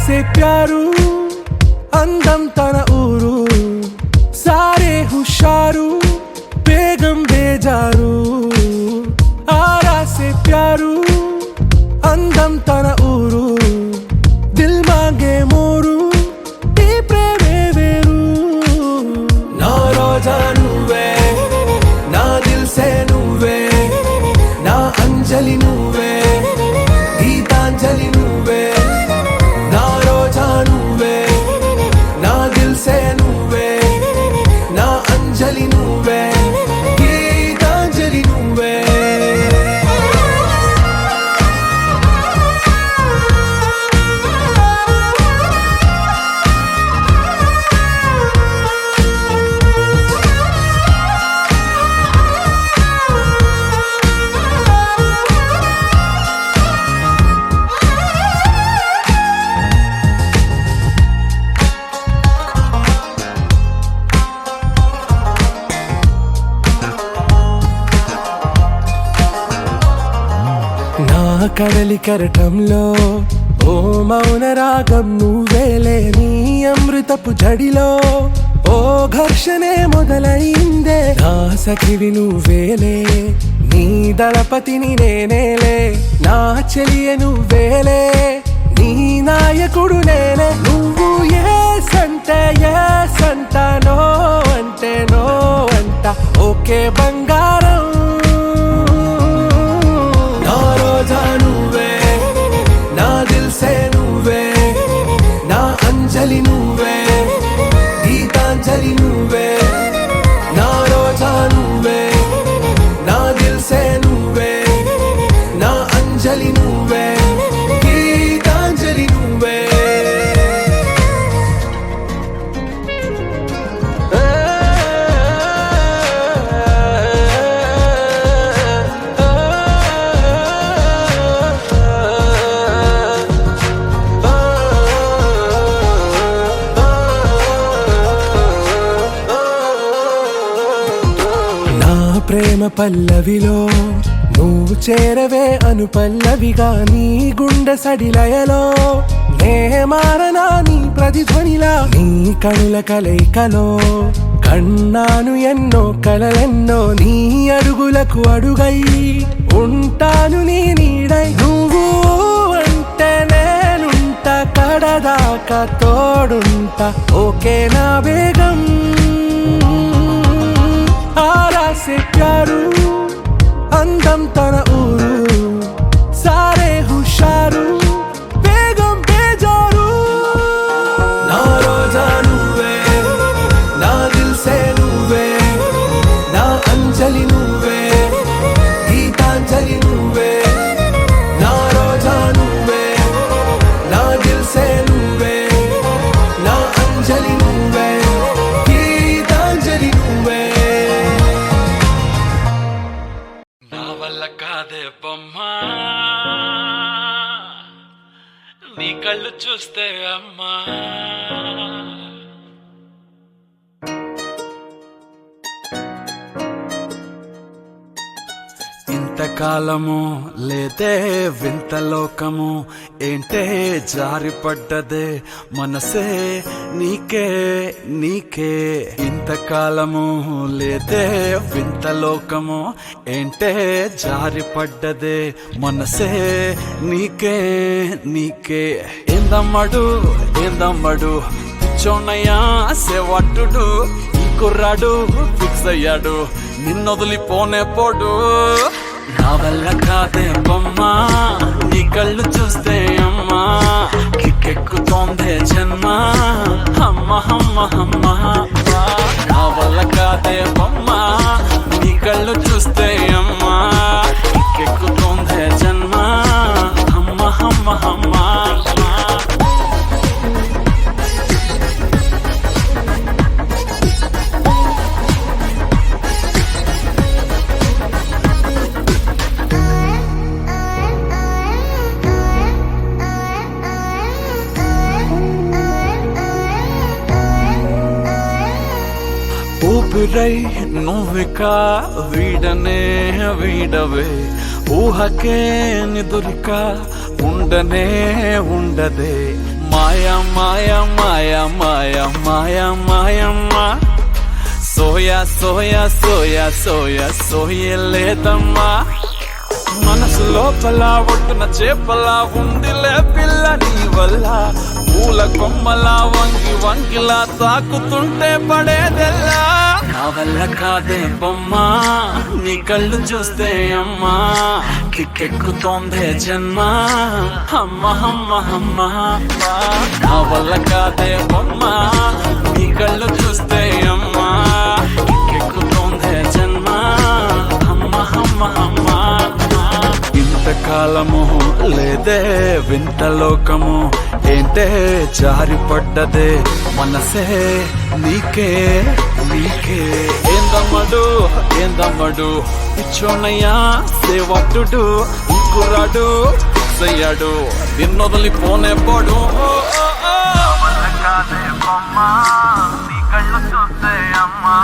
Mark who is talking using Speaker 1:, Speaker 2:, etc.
Speaker 1: से प्यारू అందం తన ఊరు సారే హుషారు బేగం బేజారు ఆరా సే ప్యారు అందం తన ఊరు దిల్ మాంగే మోరు ఈ ప్రేమే వేరు నా రోజా నువ్వే నా దిల్ సే నువ్వే నా అంజలి నువ్వే గీతాంజలి నువ్వే నా రోజా నువ్వే నా దిల్ సే నువ్వే నా అంజలి నువ్వే గీతాంజలి నువ్వే కడలి కరటంలో ఓ మౌన రాగం నువ్వేలే నీ అమృతపు జడిలో ఓ ఘర్షణే మొదలైందే నా సఖివి నువ్వేలే నీ దళపతిని నేనేలే నా చెలియ నువ్వేలే నీ నాయకుడు నేనే నువ్వు ఏ సంట నో అంటే నో అంట ఓకే బంగారం నువ్వే నా దిల్ సే నువ్వే నా అంజలి నువ్వే గీతాంజలి నువ్వే నా రోజా నువ్వే నా దిల్ సే నువ్వే నా అంజలి నువ్వే గీతాంజలి నువ్వే ప్రేమ పల్లవిలో నువ్వు చేరవే అను పల్లవిగా నీ గుండె సడిలయలో నే మారనా నీ ప్రతిధ్వనిలా నీ కనుల కలయికలో కన్నాను ఎన్నో కలలెన్నో నీ అడుగులకు అడుగై ఉంటాను నీ నీడై నువ్వు అంటే నేనుంట కడదాకా తోడుంటా ఓకే నా బేగం ఆరా సే ప్యారు అందం తన ఊరు సారే హుషారు బేగం బేజారు నా రోజా నువ్వే నా దిల్ సే నువ్వే నా అంజలి నువ్వే గీతాంజలి నువ్వే నా రోజా నువ్వే నా దిల్ సే నువ్వే నా అంజలి నువ్వే గీతాంజలి నువ్వే
Speaker 2: కాదే బొమ్మా నీ కళ్ళు చూస్తే అమ్మా ఇంతకాలము లేదే వింత లోకము ఏంటే జారిపడ్డదే మనసే నీకే నీకే ఇంతకాలము లేదే వింత లోకము ఏంటే జారిపడ్డదే మనసే నీకే నీకే ఏందమ్మడు పిచ్చోన్నయ్యా సేవట్టుడు ఈ కుర్రాడు ఫిక్స్ అయ్యాడు నిన్నొదిలిపోనే పోడు నా వల్ల కాదే బొమ్మా నీ కళ్ళు చూస్తే అమ్మా కిక్కెక్కుతోందే జన్మ అమ్మ అమ్మ అమ్మ నా వల్ల కాదే బొమ్మా నీ కళ్ళు చూస్తే అమ్మా కిక్కెక్కుతోందే జన్మ అమ్మ అమ్మ అమ్మ ఊపిరై నువ్విక వీడనే వీడవే ఊహకే నిదురిక ఉండనే ఉండదే మాయా మాయా మాయా మాయా మాయా మాయమ్మా సోయా సోయా సోయా సోయా సోయలేదమ్మా మనసు లోపల ఒట్టున చేపలా ఉందిలే పిల్ల నీ వల్ల పూల కొమ్మలా వంగి వంగిలా తాకుతుంటే పడేదెల్లా నా వల్ల కాదే బొమ్మా నీ కళ్ళు చూస్తే అమ్మా కిక్కెక్కుతోందే జన్మ అమ్మ అమ్మ అమ్మ నా వల్ల కాదే బొమ్మా నీ కళ్ళు చూస్తే అమ్మా కిక్కెక్కుతోందే జన్మ అమ్మ అమ్మ అమ్మ ఇంతకాలము లేదే వింత లోకము ఏంటే జారిపడ్డదే మనసే నీకే నీకే ఏందమ్మడు పిచ్చోనయ్యా సేవట్టుడు ఇంకురాడు సయ్యాడు నిన్నొదలిపోనే పోడు
Speaker 3: నీ కళ్ళు చూస్తే అమ్మా